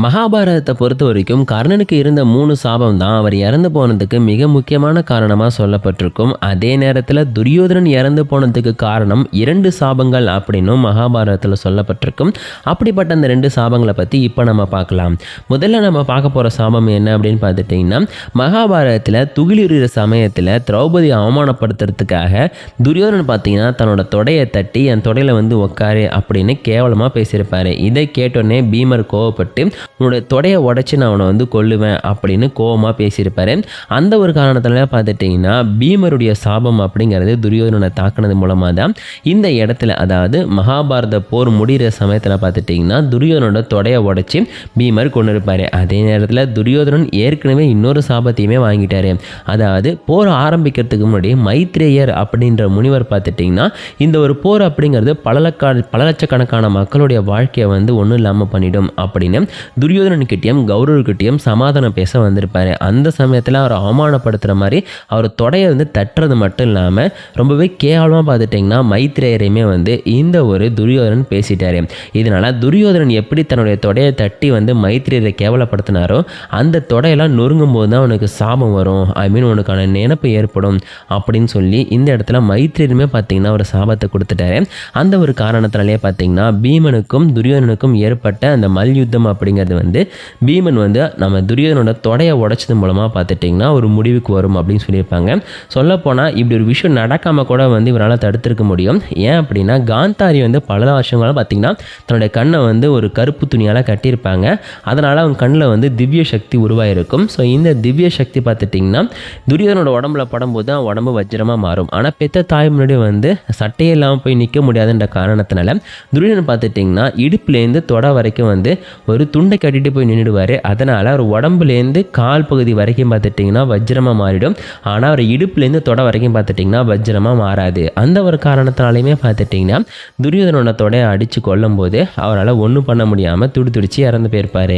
மகாபாரதத்தை பொறுத்த வரைக்கும் கர்ணனுக்கு இருந்த 3 சாபம் தான் அவர் இறந்து போனதுக்கு மிக முக்கியமான காரணமாக சொல்லப்பட்டிருக்கும். அதே நேரத்தில் துரியோதனன் இறந்து போனதுக்கு காரணம் 2 சாபங்கள் அப்படின்னும் மகாபாரதத்தில் சொல்லப்பட்டிருக்கும். அப்படிப்பட்ட அந்த 2 சாபங்களை பற்றி இப்போ நம்ம பார்க்கலாம். முதல்ல நம்ம பார்க்க போகிற சாபம் என்ன அப்படின்னு பார்த்துட்டிங்கன்னா, மகாபாரதத்தில் துகிலுரிகிற சமயத்தில் திரௌபதி அவமானப்படுத்துறதுக்காக துரியோதனன் பார்த்தீங்கன்னா தன்னோட தொடையை தட்டி என் தொடையில் வந்து உட்காரு அப்படின்னு கேவலமாக பேசியிருப்பாரு. இதை கேட்டோடனே பீமர் கோவப்பட்டு உன்னோட தொடையை உடைச்சி நான் அவனை வந்து கொல்லுவேன் அப்படின்னு கோவமாக பேசியிருப்பாரு. அந்த ஒரு காரணத்தில் பார்த்துட்டிங்கன்னா பீமருடைய சாபம் அப்படிங்கிறது துரியோதனனை தாக்குனது மூலமாக தான் இந்த இடத்துல, அதாவது மகாபாரத போர் முடிகிற சமயத்தில் பார்த்துட்டிங்கன்னா துரியோதனோட தொடையை உடைச்சி பீமர் கொண்டு இருப்பார். அதே நேரத்தில் துரியோதனன் ஏற்கனவே இன்னொரு சாபத்தையுமே வாங்கிட்டாரு. அதாவது போர் ஆரம்பிக்கிறதுக்கு முன்னாடி மைத்ரேயர் அப்படின்ற முனிவர் பார்த்துட்டிங்கன்னா இந்த ஒரு போர் அப்படிங்கிறது பல லட்சக்கணக்கான மக்களுடைய வாழ்க்கையை வந்து ஒன்றும் இல்லாமல் பண்ணிடும் அப்படின்னு துரியோதனன்கிட்டையும் கௌரவர்கிட்டையும் சமாதானம் பேச வந்திருப்பாரு. அந்த சமயத்தில் அவர் அவமானப்படுத்துகிற மாதிரி அவர் தொடையை வந்து தட்டுறது மட்டும் இல்லாமல் ரொம்பவே கேவலமாக பார்த்துட்டிங்கன்னா மைத்ரேயரையுமே வந்து இந்த ஒரு துரியோதனன் பேசிட்டாரு. இதனால் துரியோதனன் எப்படி தன்னுடைய தொடையை தட்டி வந்து மைத்ரேயரை கேவலப்படுத்தினாரோ அந்த தொடையெல்லாம் நொறுங்கும் போது தான் உனக்கு சாபம் வரும், உனக்கான நினைப்பு ஏற்படும் அப்படின்னு சொல்லி இந்த இடத்துல மைத்ரேயருமே பார்த்தீங்கன்னா ஒரு சாபத்தை கொடுத்துட்டாரு. அந்த ஒரு காரணத்தினாலே பார்த்தீங்கன்னா பீமனுக்கும் துரியோதனனுக்கும் ஏற்பட்ட அந்த மல்யுத்தம் அப்படிங்கிறது வந்து பீமன் வந்து நம்ம துரியோதனோட தொடையை உடைச்சது மூலமாக பார்த்துட்டிங்கன்னா ஒரு முடிவுக்கு வரும் அப்படின்னு சொல்லியிருப்பாங்க. சொல்லப்போனால் இப்படி ஒரு விஷயம் நடக்காமல் கூட வந்து இவரால் தடுத்திருக்க முடியும். ஏன் அப்படின்னா காந்தாரி வந்து பல வருஷங்களாக பார்த்திங்கன்னா தன்னுடைய கண்ணை வந்து ஒரு கருப்பு துணியால் கட்டியிருப்பாங்க. அதனால் அவங்க கண்ணில் வந்து திவ்ய சக்தி உருவாயிருக்கும். ஸோ இந்த திவ்ய சக்தி பார்த்துட்டிங்கன்னா துரியோதனோட உடம்புல படும்போது தான் உடம்பு வஜ்ரமாக மாறும். ஆனால் பெத்த தாய் முன்னாடி வந்து சட்டையே இல்லாமல் போய் நிற்க முடியாதுன்ற காரணத்தினால துரியோதனன் பார்த்துட்டிங்கன்னா இடுப்புலேருந்து தொட வரைக்கும் வந்து ஒரு துண்டை கட்டிட்டு போய் நின்றுடுவார். அதனால் அவர் உடம்புலேருந்து கால் பகுதி வரைக்கும் பார்த்துட்டிங்கன்னா வஜ்ரமாக மாறிடும். ஆனால் அவர் இடுப்புலேருந்து தொட வரைக்கும் பார்த்துட்டிங்கன்னா வஜ்ரமாக மாறாது. அந்த ஒரு காரணத்தினாலையுமே பார்த்துட்டிங்கன்னா துரியோதனோட தொடையை அடித்து கொல்லும் போது அவரால் ஒன்றும் பண்ண முடியாமல் துடிச்சு இறந்து போயிருப்பார்.